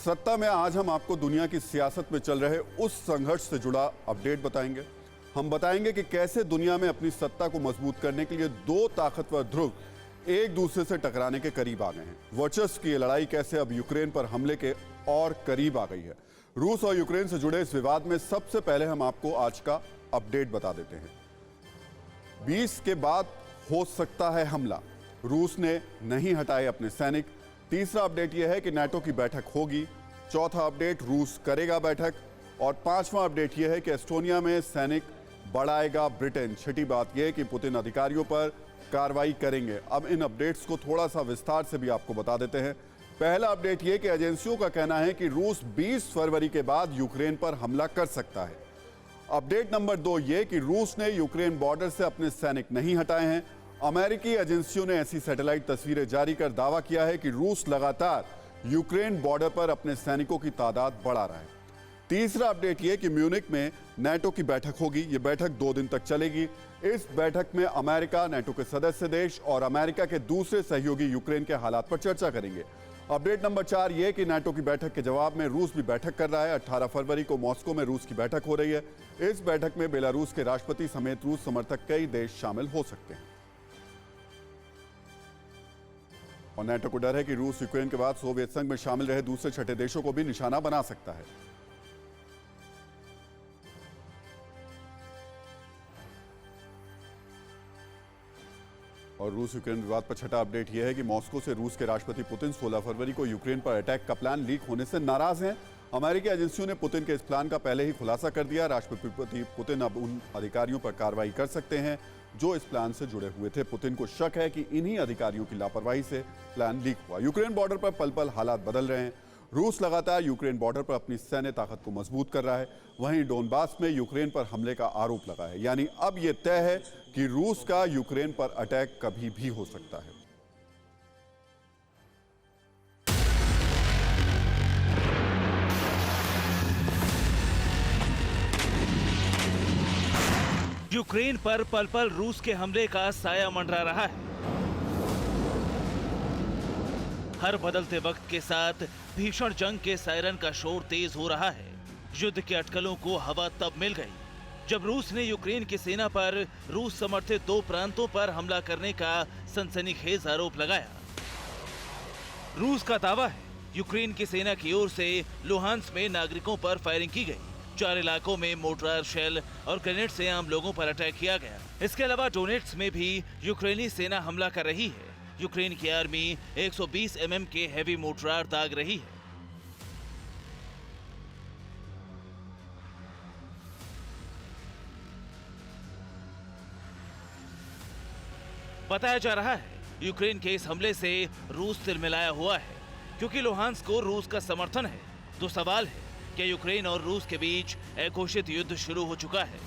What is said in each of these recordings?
सत्ता में आज हम आपको दुनिया की सियासत में चल रहे उस संघर्ष से जुड़ा अपडेट बताएंगे। हम बताएंगे कि कैसे दुनिया में अपनी सत्ता को मजबूत करने के लिए दो ताकतवर ध्रुव एक दूसरे से टकराने के करीब आ गए हैं। वर्चस्व की ये लड़ाई कैसे अब यूक्रेन पर हमले के और करीब आ गई है। रूस और यूक्रेन से जुड़े इस विवाद में सबसे पहले हम आपको आज का अपडेट बता देते हैं। 20 के बाद हो सकता है हमला, रूस ने नहीं हटाए अपने सैनिक। तीसरा अपडेट यह है कि नाटो की बैठक होगी। चौथा अपडेट, रूस करेगा बैठक। और पांचवा अपडेट यह है कि एस्टोनिया में सैनिक बढ़ाएगा ब्रिटेन। छठी बात यह है कि पुतिन अधिकारियों पर कार्रवाई करेंगे। अब इन अपडेट्स को थोड़ा सा विस्तार से भी आपको बता देते हैं। पहला अपडेट यह कि एजेंसियों का कहना है कि रूस 20 फरवरी के बाद यूक्रेन पर हमला कर सकता है। अपडेट नंबर 2 ये कि रूस ने यूक्रेन बॉर्डर से अपने सैनिक नहीं हटाए हैं। अमेरिकी एजेंसियों ने ऐसी सैटेलाइट तस्वीरें जारी कर दावा किया है कि रूस लगातार यूक्रेन बॉर्डर पर अपने सैनिकों की तादाद बढ़ा रहा है। तीसरा अपडेट यह कि म्यूनिख में नाटो की बैठक होगी। यह बैठक 2 दिन तक चलेगी। इस बैठक में अमेरिका, नाटो के सदस्य देश और अमेरिका के दूसरे सहयोगी यूक्रेन के हालात पर चर्चा करेंगे। अपडेट नंबर 4 यह कि नाटो की बैठक के जवाब में रूस भी बैठक कर रहा है। 18 फरवरी को मॉस्को में रूस की बैठक हो रही है। इस बैठक में बेलारूस के राष्ट्रपति समेत रूस समर्थक कई देश शामिल हो सकते हैं। और नाटो को डर है कि रूस यूक्रेन के बाद सोवियत संघ में शामिल रहे दूसरे छठे देशों को भी निशाना बना सकता है। और रूस यूक्रेन विवाद पर छठा अपडेट यह है कि मॉस्को से रूस के राष्ट्रपति पुतिन 16 फरवरी को यूक्रेन पर अटैक का प्लान लीक होने से नाराज हैं। अमेरिकी एजेंसियों ने पुतिन के इस प्लान का पहले ही खुलासा कर दिया। राष्ट्रपति पुतिन अब उन अधिकारियों पर कार्रवाई कर सकते हैं जो इस प्लान से जुड़े हुए थे। पुतिन को शक है कि इन्हीं अधिकारियों की लापरवाही से प्लान लीक हुआ। यूक्रेन बॉर्डर पर पल पल हालात बदल रहे हैं। रूस लगातार यूक्रेन बॉर्डर पर अपनी सैन्य ताकत को मजबूत कर रहा है। वहीं डोनबास में यूक्रेन पर हमले का आरोप लगा है। यानी अब यह तय है कि रूस का यूक्रेन पर अटैक कभी भी हो सकता है। यूक्रेन पर पल पल रूस के हमले का साया मंडरा रहा है। हर बदलते वक्त के साथ भीषण जंग के सायरन का शोर तेज हो रहा है। युद्ध के अटकलों को हवा तब मिल गई जब रूस ने यूक्रेन की सेना पर रूस समर्थित 2 प्रांतों पर हमला करने का सनसनीखेज आरोप लगाया। रूस का दावा है यूक्रेन की सेना की ओर से लुहांस्क में नागरिकों पर फायरिंग की गई। 4 इलाकों में मोर्टार शेल और ग्रेनेड से आम लोगों पर अटैक किया गया। इसके अलावा डोनेट्स्क में भी यूक्रेनी सेना हमला कर रही है। यूक्रेन की आर्मी 120 mm के हेवी मोर्टार दाग रही है। बताया जा रहा है यूक्रेन के इस हमले से रूस तिलमिलाया हुआ है क्योंकि लुहांस्क को रूस का समर्थन है। तो सवाल है क्या यूक्रेन और रूस के बीच अघोषित युद्ध शुरू हो चुका है?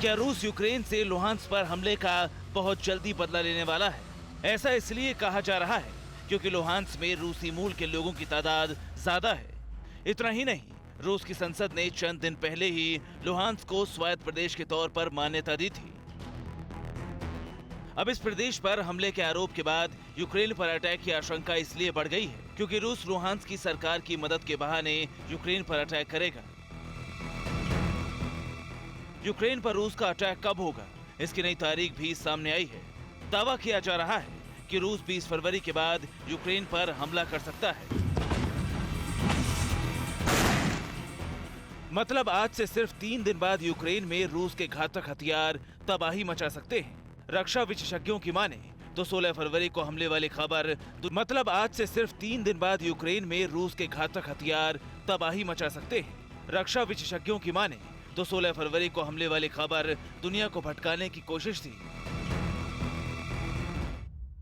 क्या रूस यूक्रेन से लुहांस्क पर हमले का बहुत जल्दी बदला लेने वाला है? ऐसा इसलिए कहा जा रहा है क्योंकि लुहांस्क में रूसी मूल के लोगों की तादाद ज्यादा है। इतना ही नहीं, रूस की संसद ने चंद दिन पहले ही लुहांस्क को स्वायत्त प्रदेश के तौर पर मान्यता दी थी। अब इस प्रदेश पर हमले के आरोप के बाद यूक्रेन पर अटैक की आशंका इसलिए बढ़ गई है क्योंकि रूस लुहांस्क की सरकार की मदद के बहाने यूक्रेन पर अटैक करेगा। यूक्रेन पर रूस का अटैक कब होगा, इसकी नई तारीख भी सामने आई है। दावा किया जा रहा है कि रूस 20 फरवरी के बाद यूक्रेन पर हमला कर सकता है। मतलब आज से सिर्फ 3 दिन बाद यूक्रेन में रूस के घातक हथियार तबाही मचा सकते हैं। रक्षा विशेषज्ञों की माने तो 16 फरवरी को हमले वाली खबर मतलब आज से सिर्फ 3 दिन बाद यूक्रेन में रूस के घातक हथियार तबाही मचा सकते हैं। रक्षा विशेषज्ञों की माने तो 16 फरवरी को हमले वाली खबर दुनिया को भटकाने की कोशिश थी।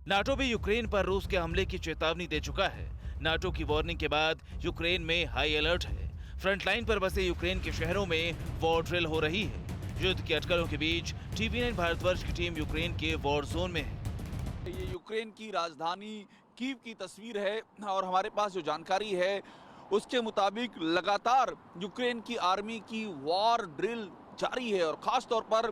नाटो भी यूक्रेन पर रूस के हमले की चेतावनी दे चुका है। नाटो की वार्निंग के बाद यूक्रेन में हाई अलर्ट है। फ्रंटलाइन पर बसे यूक्रेन के शहरों में वॉर ड्रिल हो रही है। युद्ध के अटकलों के बीच TV9 भारतवर्ष की टीम यूक्रेन के वॉर जोन में है। ये यूक्रेन की राजधानी कीव की तस्वीर है और हमारे पास जो जानकारी है उसके मुताबिक लगातार यूक्रेन की आर्मी की वॉर ड्रिल जारी है और खास तौर पर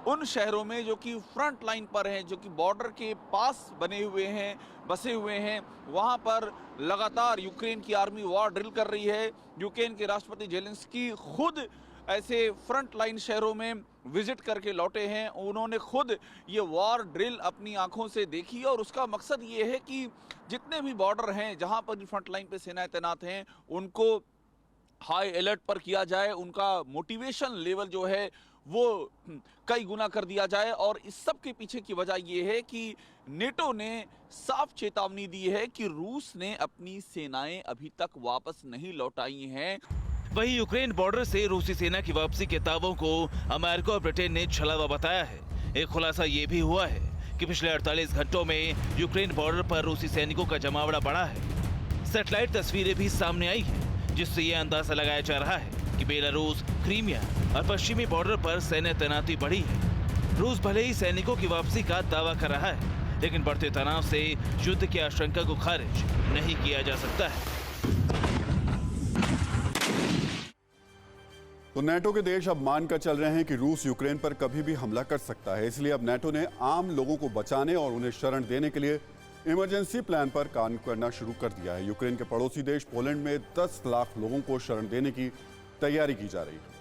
उन शहरों में जो कि फ्रंट लाइन पर हैं, जो कि बॉर्डर के पास बने हुए हैं, बसे हुए हैं, वहां पर लगातार यूक्रेन की आर्मी वॉर ड्रिल कर रही है। यूक्रेन के राष्ट्रपति जेलेंस्की खुद ऐसे फ्रंट लाइन शहरों में विजिट करके लौटे हैं। उन्होंने खुद ये वॉर ड्रिल अपनी आंखों से देखी और उसका मकसद ये है कि जितने भी बॉर्डर हैं, जहां पर फ्रंट लाइन पे सेनाएं तैनात हैं, उनको हाई अलर्ट पर किया जाए, उनका मोटिवेशन लेवल जो है वो कई गुना कर दिया जाए। और इस सब के पीछे की वजह यह है कि नेटो ने साफ चेतावनी दी है कि रूस ने अपनी सेनाएं अभी तक वापस नहीं लौटाई हैं। वहीं यूक्रेन बॉर्डर से रूसी सेना की वापसी के दावों को अमेरिका और ब्रिटेन ने छलावा बताया है। एक खुलासा ये भी हुआ है कि पिछले 48 घंटों में यूक्रेन बॉर्डर पर रूसी सैनिकों का जमावड़ा बढ़ा है। सैटेलाइट तस्वीरें भी सामने आई हैं, जिससे ये अंदाजा लगाया जा रहा है कि बेलारूस, क्रीमिया और पश्चिमी बॉर्डर पर सैन्य तैनाती बढ़ी है। रूस भले ही सैनिकों की वापसी का दावा कर रहा है, लेकिन बढ़ते तनाव से युद्ध की आशंका को खारिज नहीं किया जा सकता है। तो नेटो के देश अब मानकर चल रहे हैं कि रूस यूक्रेन पर कभी भी हमला कर सकता है। इसलिए अब नेटो ने आम लोगों को बचाने और उन्हें शरण देने के लिए इमरजेंसी प्लान पर काम करना शुरू कर दिया है। यूक्रेन के पड़ोसी देश पोलैंड में 10 लाख लोगों को शरण देने की तैयारी की जा रही है।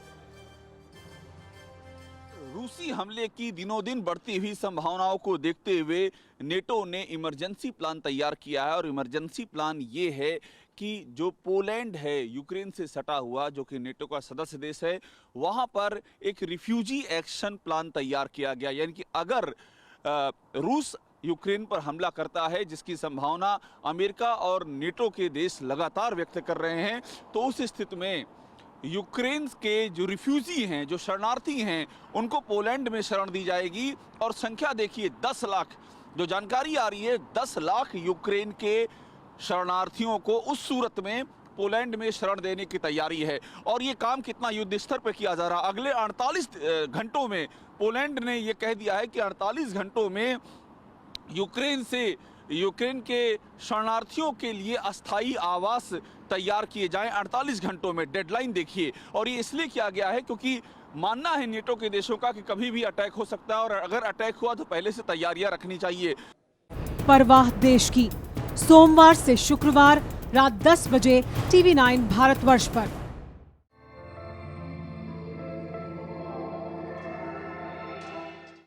रूसी हमले की दिनों दिन बढ़ती हुई संभावनाओं को देखते हुए नेटो ने इमरजेंसी प्लान तैयार किया है। और इमरजेंसी प्लान ये है कि जो पोलैंड है, यूक्रेन से सटा हुआ, जो कि नेटो का सदस्य देश है, वहां पर एक रिफ्यूजी एक्शन प्लान तैयार किया गया। यानी कि अगर रूस यूक्रेन पर हमला करता है, जिसकी संभावना अमेरिका और नेटो के देश लगातार व्यक्त कर रहे हैं, तो उस स्थिति में यूक्रेन के जो रिफ्यूजी हैं, जो शरणार्थी हैं, उनको पोलैंड में शरण दी जाएगी। और संख्या देखिए 10 लाख, जो जानकारी आ रही है 10 लाख यूक्रेन के शरणार्थियों को उस सूरत में पोलैंड में शरण देने की तैयारी है। और ये काम कितना युद्ध स्तर पर किया जा रहा है। अगले 48 घंटों में पोलैंड ने ये कह दिया है कि 48 घंटों में यूक्रेन के शरणार्थियों के लिए अस्थायी आवास तैयार किए जाएं 48 घंटों में। डेडलाइन देखिए। और ये इसलिए किया गया है क्योंकि मानना है नेटो के देशों का कि कभी भी अटैक हो सकता है, और अगर अटैक हुआ तो पहले से तैयारियां रखनी चाहिए। परवाह देश की, सोमवार से शुक्रवार रात 10 बजे TV9 भारतवर्ष पर।